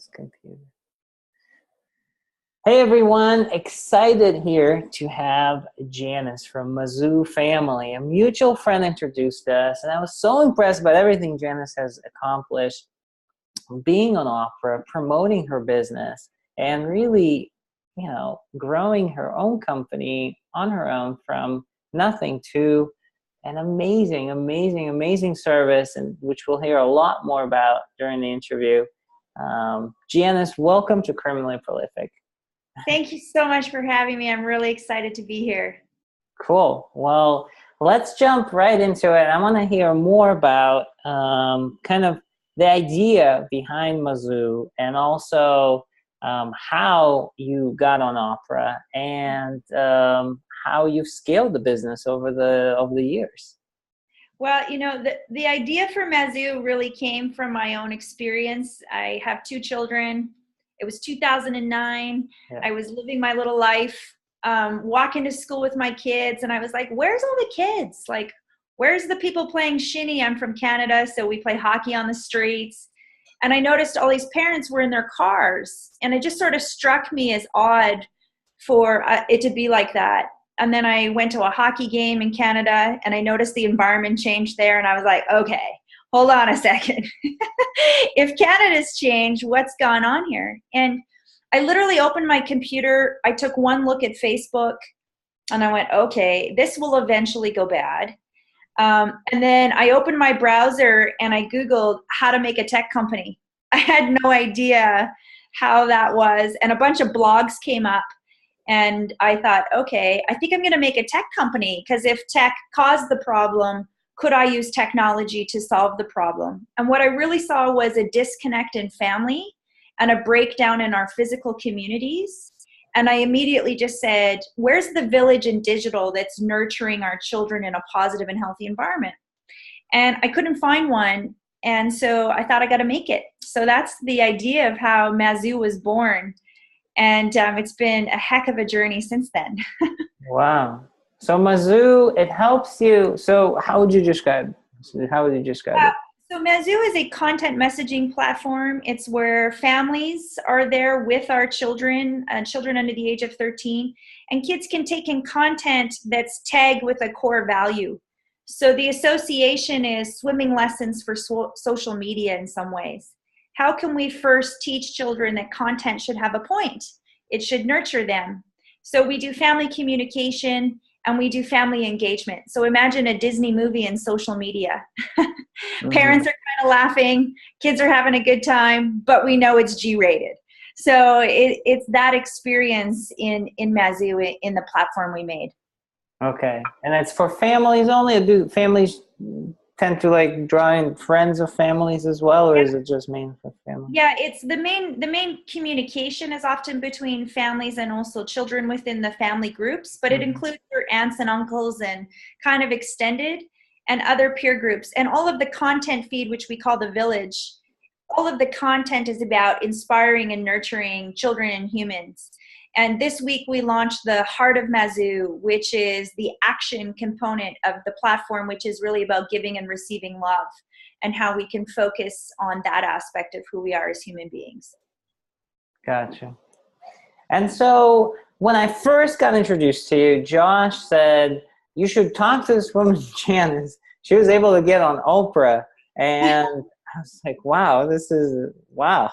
It's computer. Hey everyone, excited here to have Janice from Mazu family. A mutual friend introduced us, and I was so impressed by everything Janice has accomplished being on Oprah, promoting her business, and really, growing her own company on her own from nothing to an amazing service, and which we'll hear a lot more about during the interview. Janice, welcome to Criminally Prolific. Thank you so much for having me. I'm really excited to be here. Cool. Well, let's jump right into it. I want to hear more about kind of the idea behind Mazu, and also how you got on Oprah, and how you've scaled the business over the years. Well, the idea for Mazu really came from my own experience. I have two children. It was 2009. Yeah. I was living my little life, walking to school with my kids, and I was like, where's all the kids? Like, where's the people playing shinny? I'm from Canada, so we play hockey on the streets. And I noticed all these parents were in their cars, and it just sort of struck me as odd for it to be like that. And then I went to a hockey game in Canada, and I noticed the environment changed there, and I was like, okay, hold on a second. If Canada's changed, what's gone on here? And I literally opened my computer. I took one look at Facebook, and I went, okay, this will eventually go bad. And then I opened my browser, and I Googled how to make a tech company. I had no idea how that was. And a bunch of blogs came up. And I thought, okay, I think I'm going to make a tech company, because if tech caused the problem, could I use technology to solve the problem? And what I really saw was a disconnect in family and a breakdown in our physical communities. And I immediately just said, where's the village in digital that's nurturing our children in a positive and healthy environment? And I couldn't find one. And so I thought I got to make it. So that's the idea of how Mazu was born. And it's been a heck of a journey since then. Wow. So Mazu, it helps you. So how would you describe it? So Mazu is a content messaging platform. It's where families are there with our children, children under the age of 13, and kids can take in content that's tagged with a core value. So the association is swimming lessons for social media in some ways. How can we first teach children that content should have a point? It should nurture them. So we do family communication, and we do family engagement. So imagine a Disney movie in social media. Parents are kind of laughing, kids are having a good time, but we know it's G-rated. So it's that experience in Mazu, in the platform we made. Okay. And it's for families only? Or do families tend to like draw in friends of families as well, or is it just main for families? Yeah, it's the main communication is often between families and also children within the family groups, but it includes your aunts and uncles and kind of extended and other peer groups. And all of the content feed, which we call the village, all of the content is about inspiring and nurturing children and humans. And this week we launched the Heart of Mazu, which is the action component of the platform, which is really about giving and receiving love, and how we can focus on that aspect of who we are as human beings. Gotcha. And so when I first got introduced to you, Josh said, you should talk to this woman, Janice. She was able to get on Oprah. And I was like, wow, wow.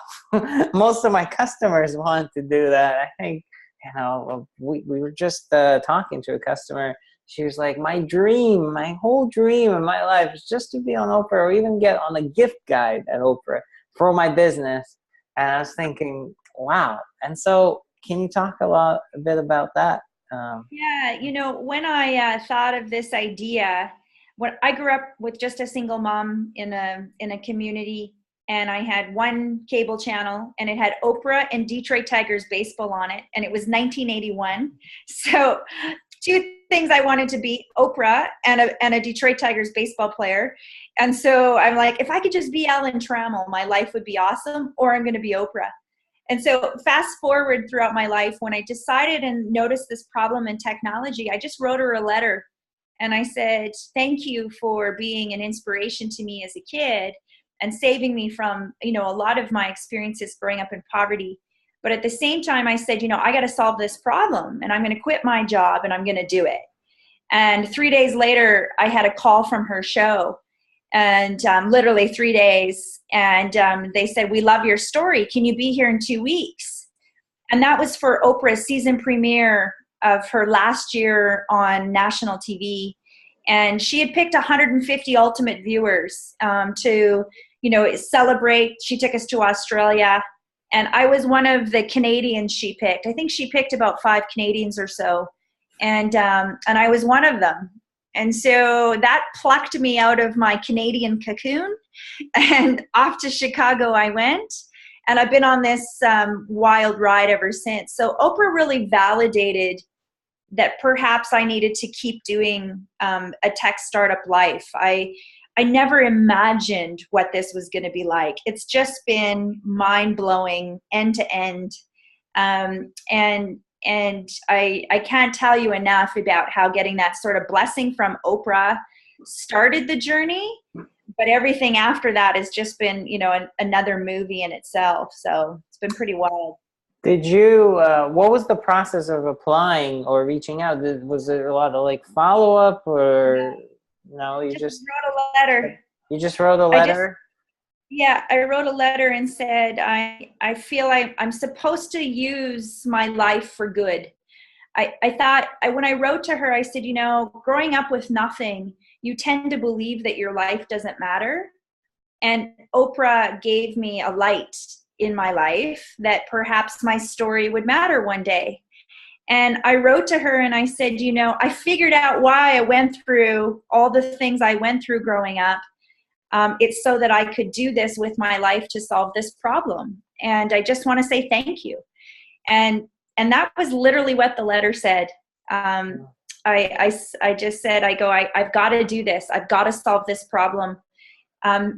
Most of my customers want to do that. I think, we were just talking to a customer. She was like, my whole dream in my life is just to be on Oprah, or even get on a gift guide at Oprah for my business. And I was thinking, wow. And so can you talk a bit about that? Yeah, when I thought of this idea, when I grew up with just a single mom in a community, and I had one cable channel, and it had Oprah and Detroit Tigers baseball on it, and it was 1981. So two things: I wanted to be Oprah and a Detroit Tigers baseball player. And so I'm like, if I could just be Ellen Trammell, my life would be awesome, or I'm going to be Oprah. And so fast forward throughout my life, when I decided and noticed this problem in technology, I just wrote her a letter. And I said, thank you for being an inspiration to me as a kid. and saving me from, you know, a lot of my experiences growing up in poverty. But at the same time, I said, you know, I got to solve this problem, and I'm going to quit my job and I'm going to do it. And 3 days later, I had a call from her show, and literally 3 days. And they said, we love your story. Can you be here in 2 weeks? And that was for Oprah's season premiere of her last year on national TV. And she had picked 150 ultimate viewers to, you know, celebrate. She took us to Australia. And I was one of the Canadians she picked. I think she picked about 5 Canadians or so. And I was one of them. And so that plucked me out of my Canadian cocoon, and off to Chicago I went. And I've been on this wild ride ever since. So Oprah really validated that perhaps I needed to keep doing a tech startup life. I never imagined what this was going to be like. It's just been mind-blowing end to end. And I can't tell you enough about how getting that sort of blessing from Oprah started the journey, but everything after that has just been, you know, another movie in itself. So it's been pretty wild. Did you, what was the process of applying or reaching out? Was there a lot of like follow-up, or no, you just wrote a letter. You just wrote a letter? I wrote a letter and said, I feel I'm supposed to use my life for good. I thought, when I wrote to her, I said, you know, growing up with nothing, you tend to believe that your life doesn't matter. And Oprah gave me a light in my life that perhaps my story would matter one day. And I wrote to her and I said, you know, I figured out why I went through all the things I went through growing up. It's so that I could do this with my life to solve this problem. And I just want to say thank you. And that was literally what the letter said. I just said, I've got to do this. I've got to solve this problem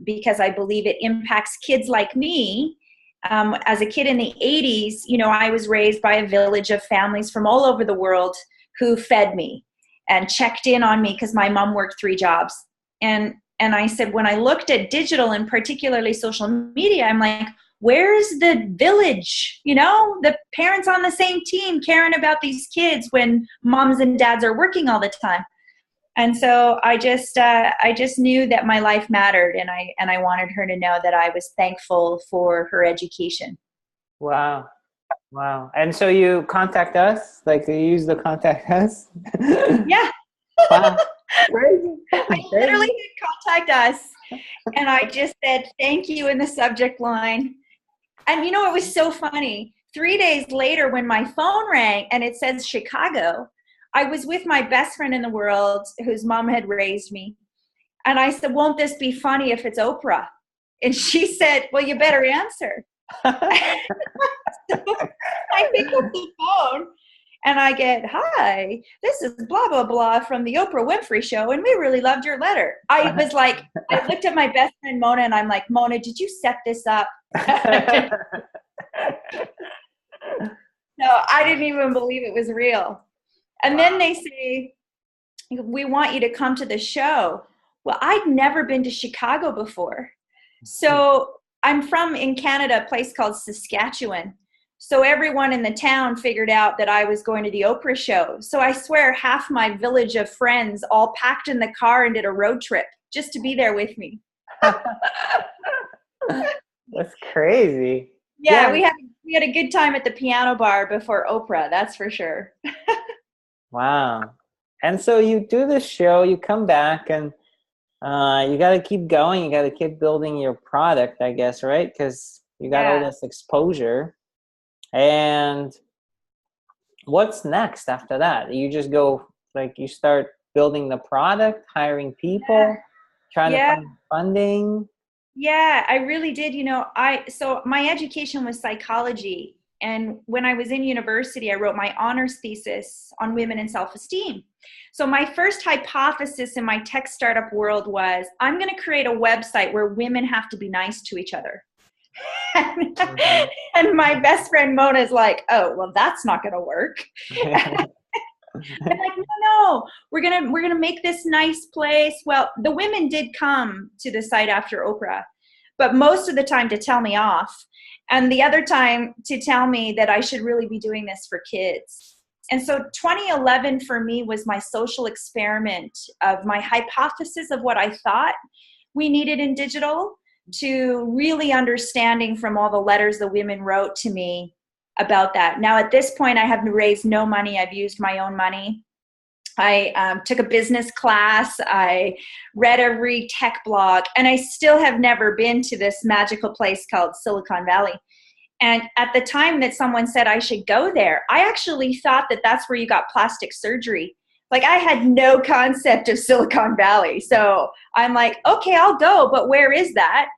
because I believe it impacts kids like me. As a kid in the 80s, you know, I was raised by a village of families from all over the world who fed me and checked in on me because my mom worked 3 jobs. And I said, when I looked at digital and particularly social media, I'm like, where's the village? You know, the parents on the same team caring about these kids when moms and dads are working all the time. And so I just knew that my life mattered, and I wanted her to know that I was thankful for her education. Wow. And so you contact us? Like, you use the contact us? Yeah. Wow. Crazy. I literally did contact us, and I just said thank you in the subject line. And you know, it was so funny. 3 days later, when my phone rang and it says Chicago, I was with my best friend in the world whose mom had raised me. And I said, won't this be funny if it's Oprah? And she said, well, you better answer. So I pick up the phone and I get, hi, this is blah, blah, blah from the Oprah Winfrey Show, and we really loved your letter. I was like, I looked at my best friend, Mona, and I'm like, Mona, did you set this up? No, I didn't even believe it was real. And then they say, we want you to come to the show. Well, I'd never been to Chicago before. So I'm in Canada, a place called Saskatchewan. So everyone in the town figured out that I was going to the Oprah show. So I swear half my village of friends all packed in the car and did a road trip just to be there with me. That's crazy. Yeah, we had a good time at the piano bar before Oprah, that's for sure. Wow. And so you do this show, you come back, and you got to keep going. You got to keep building your product, I guess, right? Because you got all this exposure. And what's next after that? You just go, like, you start building the product, hiring people, trying to find funding. Yeah, I really did. You know, so my education was psychology. And when I was in university, I wrote my honors thesis on women and self-esteem. So my first hypothesis in my tech startup world was, I'm going to create a website where women have to be nice to each other. And my best friend Mona is like, oh, well, that's not going to work. I'm like, no, we're gonna make this nice place. Well, the women did come to the site after Oprah, but most of the time to tell me off. And the other time to tell me that I should really be doing this for kids. And so 2011 for me was my social experiment of my hypothesis of what I thought we needed in digital to really understanding from all the letters the women wrote to me about that. Now, at this point, I have raised no money. I've used my own money. I took a business class. I read every tech blog, and I still have never been to this magical place called Silicon Valley. And at the time that someone said I should go there, I actually thought that that's where you got plastic surgery. Like, I had no concept of Silicon Valley. So I'm like, okay, I'll go, but where is that?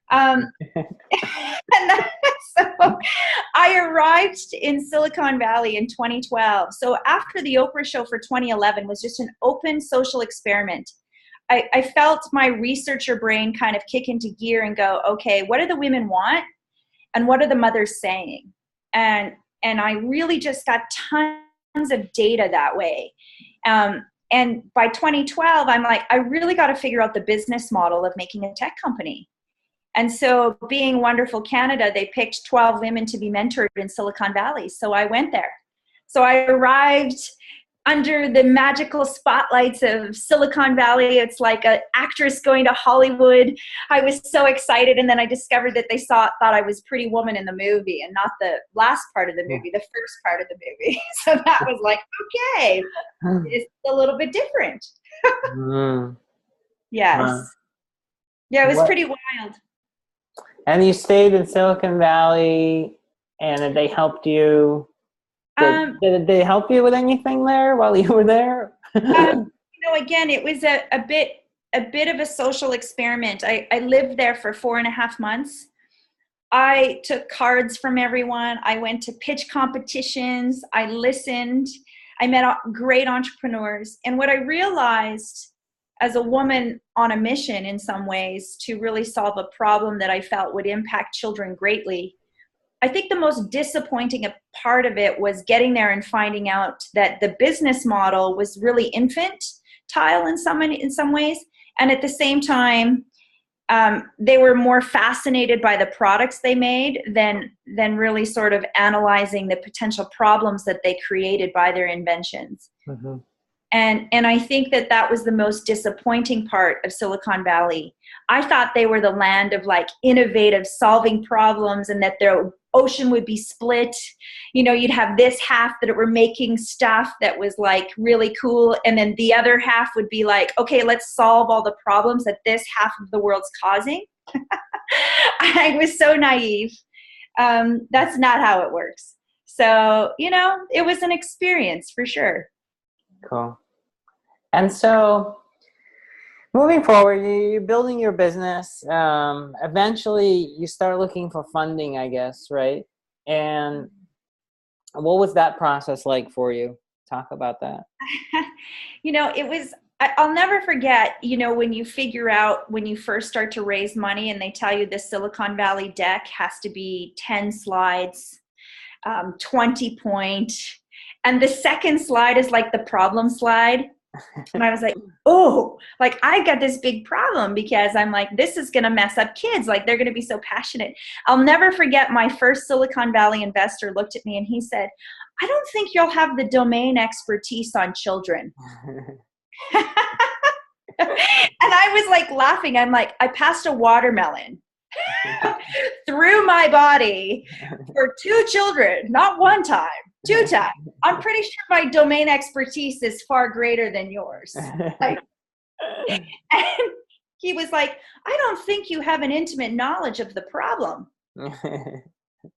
And so I arrived in Silicon Valley in 2012. So after the Oprah show for 2011 was just an open social experiment. I felt my researcher brain kind of kick into gear and go, okay, what do the women want? And what are the mothers saying? And I really just got tons of data that way. And by 2012, I'm like, I really got to figure out the business model of making a tech company. And so being Wonderful Canada, they picked 12 women to be mentored in Silicon Valley. So I went there. So I arrived under the magical spotlights of Silicon Valley. It's like an actress going to Hollywood. I was so excited. And then I discovered that they thought I was Pretty Woman in the movie and not the last part of the movie, the first part of the movie. So that was like, okay, it's a little bit different. Yes. Yeah, it was pretty wild. And you stayed in Silicon Valley, and they helped you. Did they help you with anything there while you were there? Again, it was a bit of a social experiment. I lived there for 4.5 months. I took cards from everyone. I went to pitch competitions. I listened. I met great entrepreneurs. And what I realized as a woman on a mission in some ways to really solve a problem that I felt would impact children greatly, I think the most disappointing part of it was getting there and finding out that the business model was really infantile in some ways. And at the same time, they were more fascinated by the products they made than really sort of analyzing the potential problems that they created by their inventions. Mm-hmm. And I think that was the most disappointing part of Silicon Valley. I thought they were the land of like innovative solving problems, and that their ocean would be split. You'd have this half that were making stuff that was like really cool. And then the other half would be like, okay, let's solve all the problems that this half of the world's causing. I was so naive. That's not how it works. So, it was an experience for sure. Cool. And so moving forward, you're building your business. Eventually you start looking for funding, I guess, right? And what was that process like for you? Talk about that. It was, I'll never forget, when you figure out when you first start to raise money and they tell you the Silicon Valley deck has to be 10 slides, 20 point. And the second slide is like the problem slide. And I was like, oh, like I got this big problem because I'm like, this is going to mess up kids. Like they're going to be so passionate. I'll never forget my first Silicon Valley investor looked at me and he said, I don't think you'll have the domain expertise on children. And I was like laughing. I'm like, I passed a watermelon through my body for 2 children, not 1 time. 2 times. I'm pretty sure my domain expertise is far greater than yours. And he was like, I don't think you have an intimate knowledge of the problem.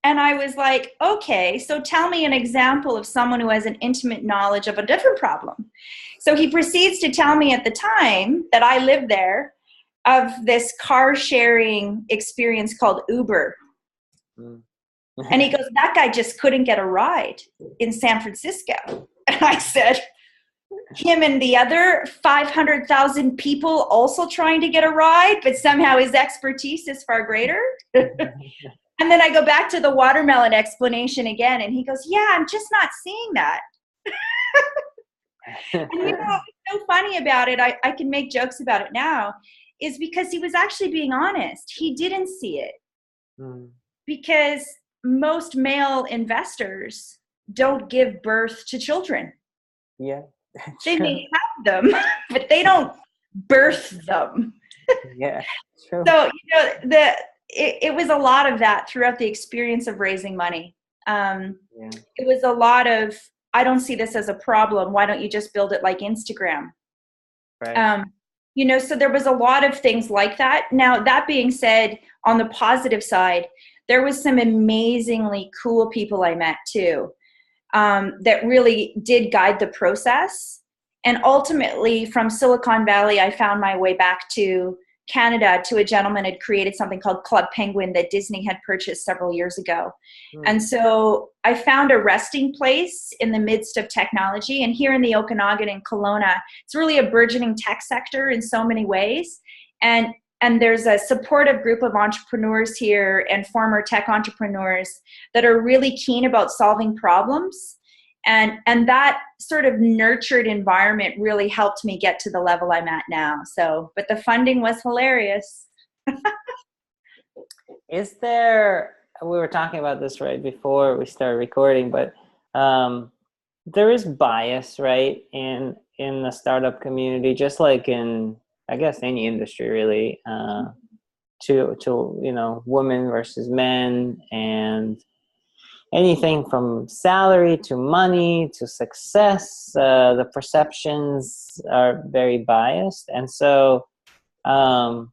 And I was like, okay, so tell me an example of someone who has an intimate knowledge of a different problem. So he proceeds to tell me at the time that I lived there of this car sharing experience called Uber. And he goes, that guy just couldn't get a ride in San Francisco. And I said, him and the other 500,000 people also trying to get a ride, but somehow his expertise is far greater. And then I go back to the watermelon explanation again. And he goes, yeah, I'm just not seeing that. And what's so funny about it, I can make jokes about it now, is because he was actually being honest. He didn't see it because most male investors don't give birth to children. Yeah. They may have them, but they don't birth them. Yeah, true. So, it was a lot of that throughout the experience of raising money. It was a lot of, I don't see this as a problem. Why don't you just build it like Instagram? Right. So there was a lot of things like that. Now, that being said, on the positive side, there was some amazingly cool people I met too, that really did guide the process. And ultimately, from Silicon Valley, I found my way back to Canada to a gentleman had created something called Club Penguin that Disney had purchased several years ago. And so I found a resting place in the midst of technology. And here in the Okanagan and Kelowna, it's really a burgeoning tech sector in so many ways. And there's a supportive group of entrepreneurs here and former tech entrepreneurs that are really keen about solving problems. And that sort of nurtured environment really helped me get to the level I'm at now. So, but the funding was hilarious. Is there, we were talking about this right before we started recording, but there is bias, right, in the startup community, just like in, I guess, any industry really, to women versus men, and anything from salary to money to success. The perceptions are very biased, and so I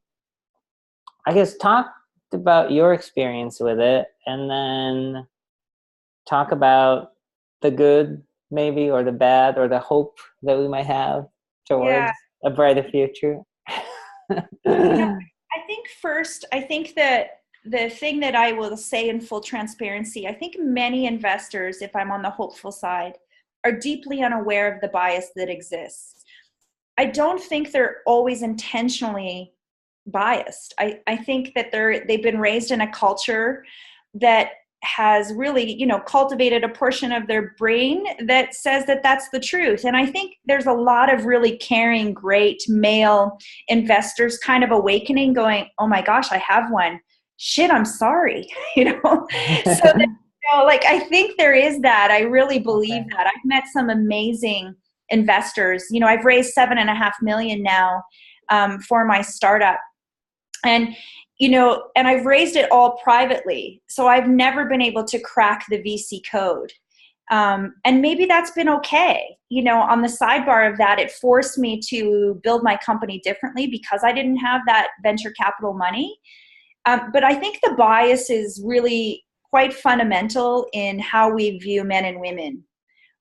guess talk about your experience with it, and then talk about the good maybe, or the bad, or the hope that we might have towards a brighter future. I think first, that the thing that I will say in full transparency, I think many investors, if I'm on the hopeful side, are deeply unaware of the bias that exists. I don't think they're always intentionally biased. I think that they've been raised in a culture that has really, cultivated a portion of their brain that says that that's the truth. And I think there's a lot of really caring, great male investors kind of awakening, going, oh my gosh, I have one. Shit, I'm sorry. So I think there is that. I really believe that. I've met some amazing investors. I've raised $7.5 million now for my startup. And I've raised it all privately. So I've never been able to crack the VC code. And maybe that's been okay. On the sidebar of that, it forced me to build my company differently because I didn't have that venture capital money. But I think the bias is really quite fundamental in how we view men and women.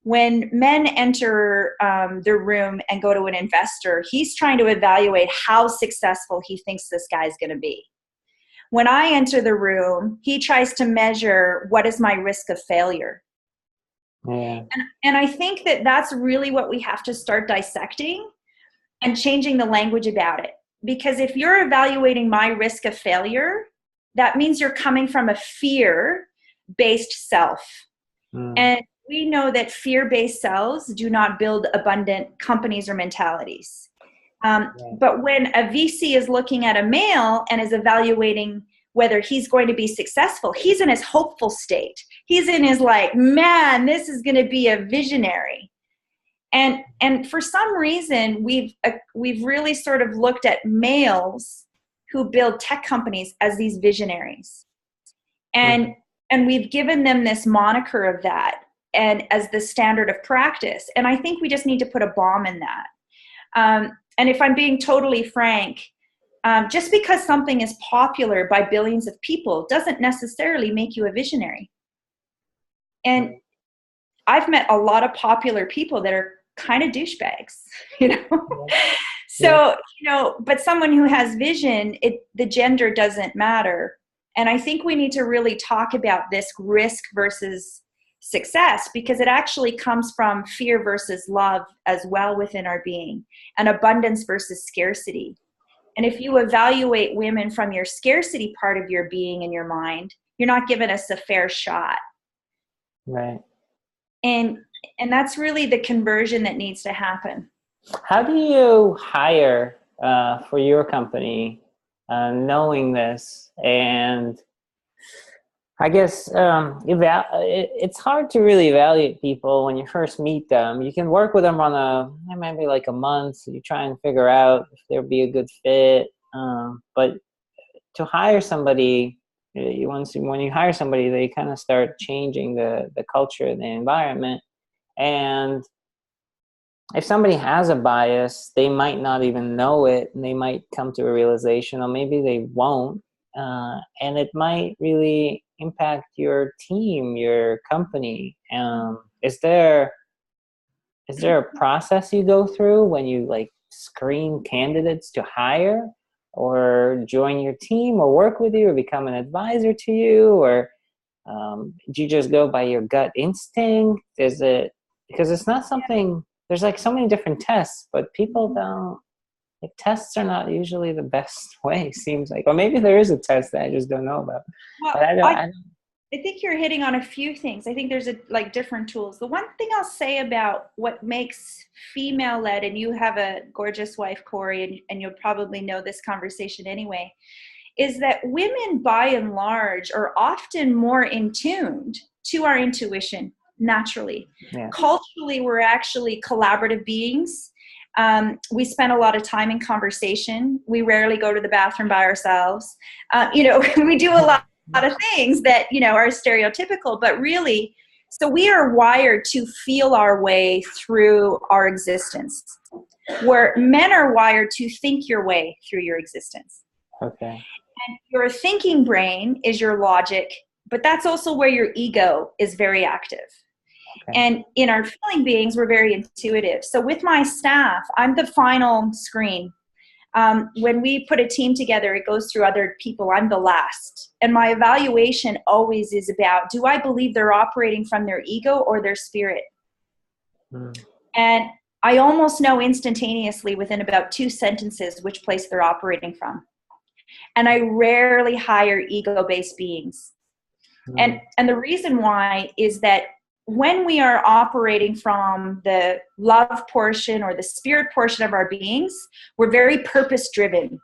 When men enter the room and go to an investor, he's trying to evaluate how successful he thinks this guy's going to be. When I enter the room, he tries to measure, what is my risk of failure? Yeah. And I think that that's really what we have to start dissecting and changing the language about it. Because if you're evaluating my risk of failure, that means you're coming from a fear-based self. And we know that fear-based cells do not build abundant companies or mentalities. But when a VC is looking at a male and is evaluating whether he's going to be successful, he's in his hopeful state. He's in his man, this is going to be a visionary. And for some reason, we've really sort of looked at males who build tech companies as these visionaries. And we've given them this moniker of that and as the standard of practice. And I think we just need to put a bomb in that. And if I'm being totally frank, just because something is popular by billions of people doesn't necessarily make you a visionary. And I've met a lot of popular people that are kind of douchebags, So, but someone who has vision, the gender doesn't matter. And I think we need to really talk about this risk versus success, because it actually comes from fear versus love as well within our being, and abundance versus scarcity. And if you evaluate women from your scarcity part of your being and your mind, you're not giving us a fair shot. Right. And that's really the conversion that needs to happen. How do you hire for your company, knowing this? And I guess it's hard to really evaluate people when you first meet them. You can work with them on maybe like a month. You try and figure out if they'll be a good fit. But to hire somebody, when you hire somebody, they kind of start changing the culture and the environment. And if somebody has a bias, they might not even know it, and they might come to a realization, or maybe they won't. And it might really impact your team, your company. Is there a process you go through when you like screen candidates to hire or join your team or work with you or become an advisor to you? Or do you just go by your gut instinct? Is it, because it's not something, there's like so many different tests, but people don't, like, tests are not usually the best way, seems like. Or maybe there is a test that I just don't know about. Well, But I think you're hitting on a few things. I think there's like different tools. The one thing I'll say about what makes female-led, and you have a gorgeous wife, Corey, and you'll probably know this conversation anyway, is that women by and large are often more in tuned to our intuition naturally. Yeah. Culturally, we're actually collaborative beings. We spend a lot of time in conversation. We rarely go to the bathroom by ourselves. We do a lot of things that, are stereotypical, but really, so we are wired to feel our way through our existence, where men are wired to think your way through your existence. Okay. And your thinking brain is your logic, but that's also where your ego is very active. Okay. And in our feeling beings, we're very intuitive. So with my staff, I'm the final screen. When we put a team together, it goes through other people. I'm the last. And my evaluation always is about, do I believe they're operating from their ego or their spirit? And I almost know instantaneously within about 2 sentences which place they're operating from. And I rarely hire ego-based beings. And the reason why is that when we are operating from the love portion or the spirit portion of our beings, we're very purpose-driven.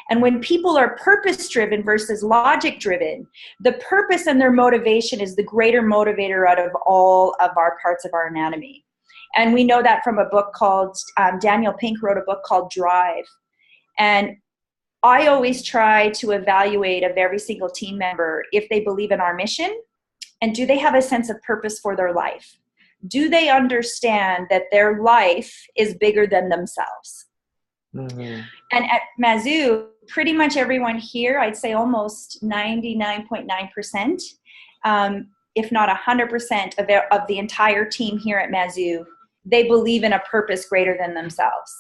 And when people are purpose-driven versus logic-driven, the purpose and their motivation is the greater motivator out of all of our parts of our anatomy. And we know that from a book called, Daniel Pink wrote a book called Drive. And I always try to evaluate of every single team member if they believe in our mission, and do they have a sense of purpose for their life? Do they understand that their life is bigger than themselves? Mm-hmm. And at Mazu, pretty much everyone here, I'd say almost 99.9%, if not 100% of the entire team here at Mazu, they believe in a purpose greater than themselves.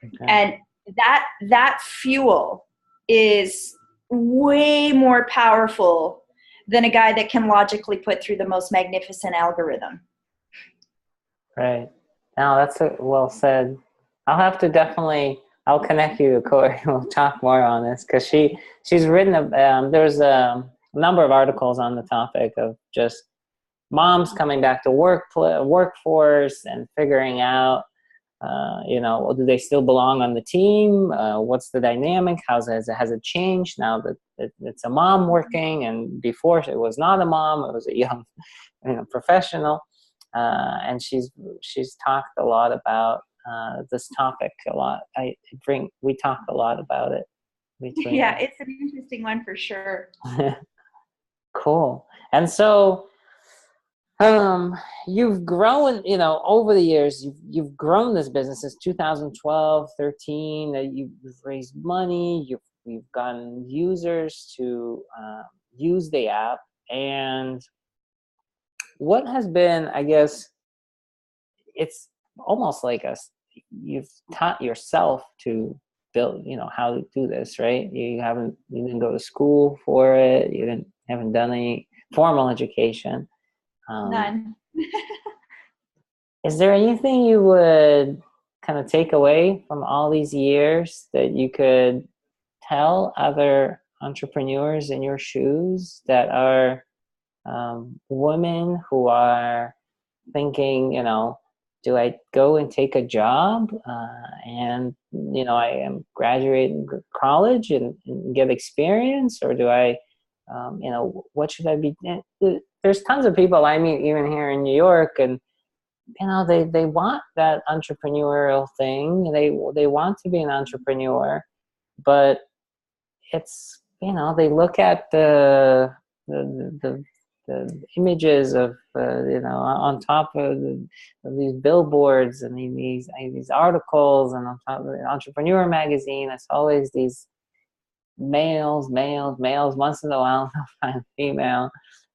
Okay. And that fuel is way more powerful than a guy that can logically put through the most magnificent algorithm. Right. Now that's well said. I'll connect you to Corey. We'll talk more on this, because she's written, there's a number of articles on the topic of just moms coming back to workforce and figuring out, do they still belong on the team? What's the dynamic? Has it changed now that it's a mom working, and before it was not a mom, it was a young, professional. And she's talked a lot about this topic a lot. We talked a lot about it. Yeah, it's an interesting one for sure. Cool. And so, you've grown, over the years, you've grown this business since 2012, 13, you've raised money, you've gotten users to use the app. And what has been, I guess, it's almost like you've taught yourself to build, how to do this, right? You didn't go to school for it. You haven't done any formal education. None. Is there anything you would kind of take away from all these years that you could tell other entrepreneurs in your shoes that are women who are thinking, do I go and take a job and, I am graduating college and get experience, or do I, what should I be? There's tons of people I meet even here in New York, and they want that entrepreneurial thing. They want to be an entrepreneur, but it's, they look at the images of on top of these billboards and these articles, and on top of the Entrepreneur magazine, it's always these males. Once in a while they'll find a female,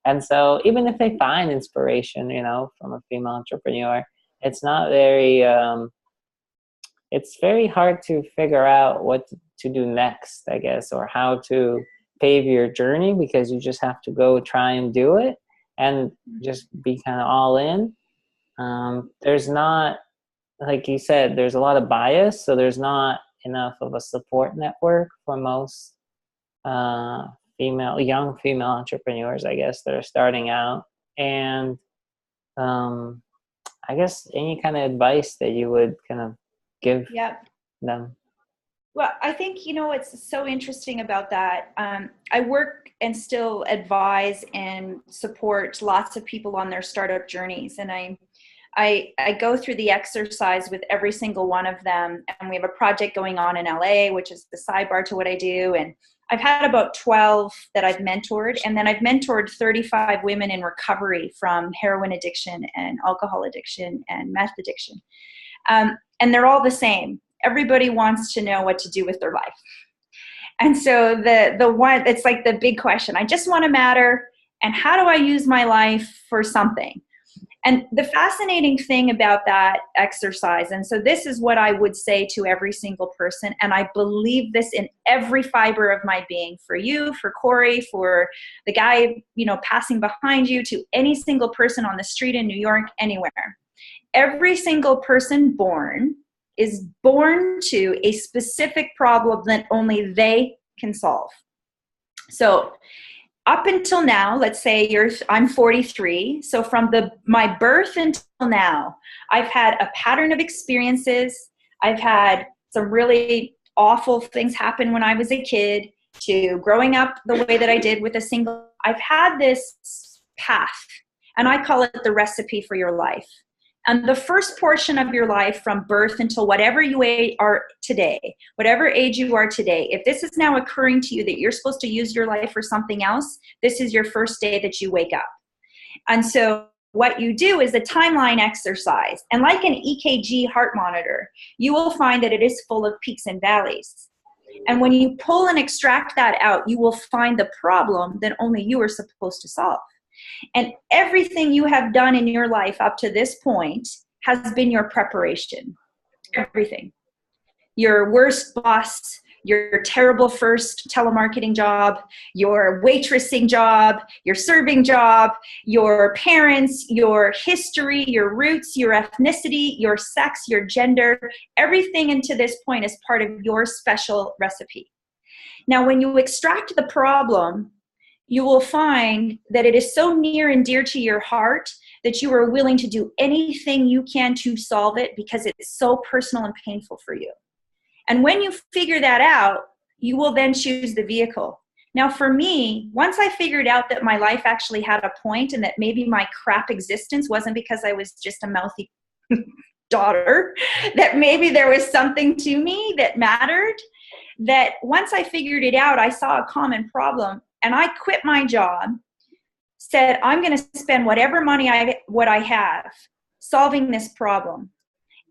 and so even if they find inspiration, from a female entrepreneur, it's not very. It's very hard to figure out what to do next, I guess, or how to pave your journey, because you just have to go try and do it and just be kind of all in. There's not, like you said, there's a lot of bias, so there's not enough of a support network for most young female entrepreneurs, I guess, that are starting out. And I guess any kind of advice that you would kind of give them. Well, I think, what's so interesting about that, I work and still advise and support lots of people on their startup journeys. And I go through the exercise with every single one of them. And we have a project going on in LA, which is the sidebar to what I do. And I've had about 12 that I've mentored. And then I've mentored 35 women in recovery from heroin addiction and alcohol addiction and meth addiction. And they're all the same. Everybody wants to know what to do with their life. And so the one, it's like the big question, I just want to matter. And how do I use my life for something? And the fascinating thing about that exercise, and so this is what I would say to every single person, and I believe this in every fiber of my being, for you, for Corey, for the guy, passing behind you, to any single person on the street in New York, anywhere. Every single person born is born to a specific problem that only they can solve. So up until now, let's say I'm 43. So from my birth until now, I've had a pattern of experiences. I've had some really awful things happen when I was a kid, to growing up the way that I did with I've had this path, and I call it the recipe for your life. And the first portion of your life, from birth until whatever you are today, whatever age you are today, if this is now occurring to you that you're supposed to use your life for something else, this is your first day that you wake up. And so what you do is a timeline exercise. And like an EKG heart monitor, you will find that it is full of peaks and valleys. And when you pull and extract that out, you will find the problem that only you are supposed to solve. And everything you have done in your life up to this point has been your preparation. Everything. Your worst boss, your terrible first telemarketing job, your waitressing job, your serving job, your parents, your history, your roots, your ethnicity, your sex, your gender, everything into this point is part of your special recipe. Now, when you extract the problem, you will find that it is so near and dear to your heart that you are willing to do anything you can to solve it, because it's so personal and painful for you. And when you figure that out, you will then choose the vehicle. Now, for me, once I figured out that my life actually had a point, and that maybe my crap existence wasn't because I was just a mouthy daughter, that maybe there was something to me that mattered, that once I figured it out, I saw a common problem. And I quit my job, said, I'm going to spend whatever money what I have solving this problem.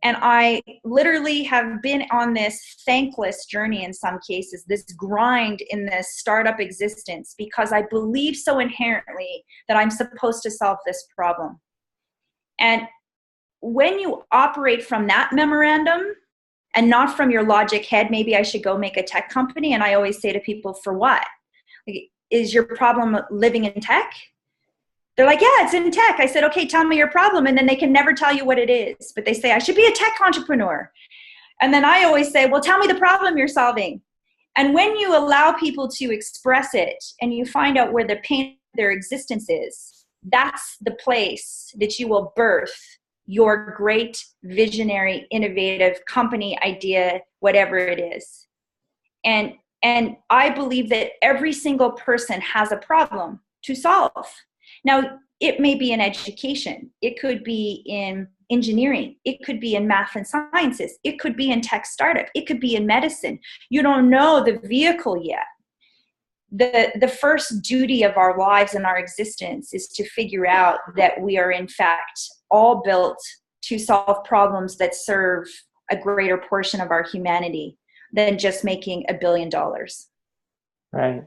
And I literally have been on this thankless journey in some cases, this grind in this startup existence, because I believe so inherently that I'm supposed to solve this problem. And when you operate from that memorandum and not from your logic head, maybe I should go make a tech company. And I always say to people, for what? Is your problem living in tech? They're like, yeah, it's in tech. I said, okay, tell me your problem. And then they can never tell you what it is. But they say, I should be a tech entrepreneur. And then I always say, well, tell me the problem you're solving. And when you allow people to express it and you find out where the pain of their existence is, that's the place that you will birth your great visionary, innovative company idea, whatever it is. And I believe that every single person has a problem to solve. Now, it may be in education. It could be in engineering. It could be in math and sciences. It could be in tech startup. It could be in medicine. You don't know the vehicle yet. The first duty of our lives and our existence is to figure out that we are in fact all built to solve problems that serve a greater portion of our humanity than just making $1 billion. Right.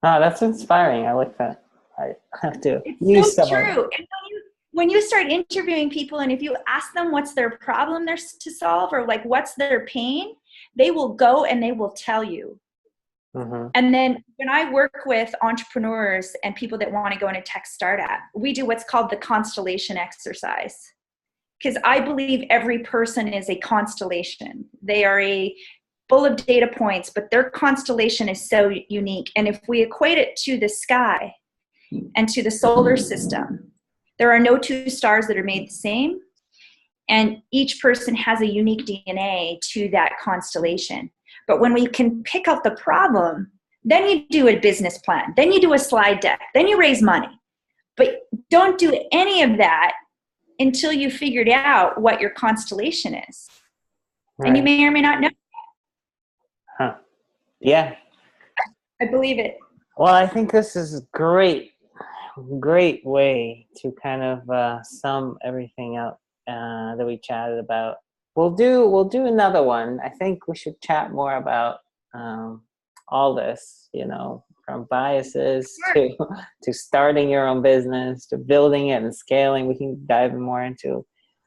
Oh, that's inspiring. I like that. I have to It's use so some of it. true. And when you start interviewing people, and if you ask them what's their problem to solve, or like what's their pain, they will go and they will tell you. Mm-hmm. And then when I work with entrepreneurs and people that want to go into tech startup, we do what's called the constellation exercise. Because I believe every person is a constellation. They are full of data points, but their constellation is so unique. And if we equate it to the sky and to the solar system, there are no two stars that are made the same. And each person has a unique DNA to that constellation. But when we can pick out the problem, then you do a business plan, then you do a slide deck, then you raise money. But don't do any of that until you figured out what your constellation is. Right. And you may or may not know. Huh. Yeah. I believe it. Well, I think this is a great way to kind of sum everything up that we chatted about. We'll do another one. I think we should chat more about all this, from biases to starting your own business, to building it and scaling. We can dive more into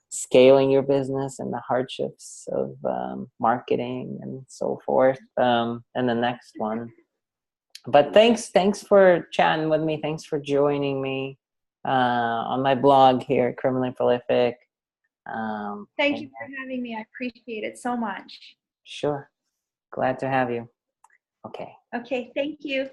scaling your business and the hardships of marketing and so forth in the next one. But thanks for chatting with me. Thanks for joining me on my blog here, Criminally Prolific. Thank you for having me. I appreciate it so much. Sure. Glad to have you. Okay. Okay. Thank you.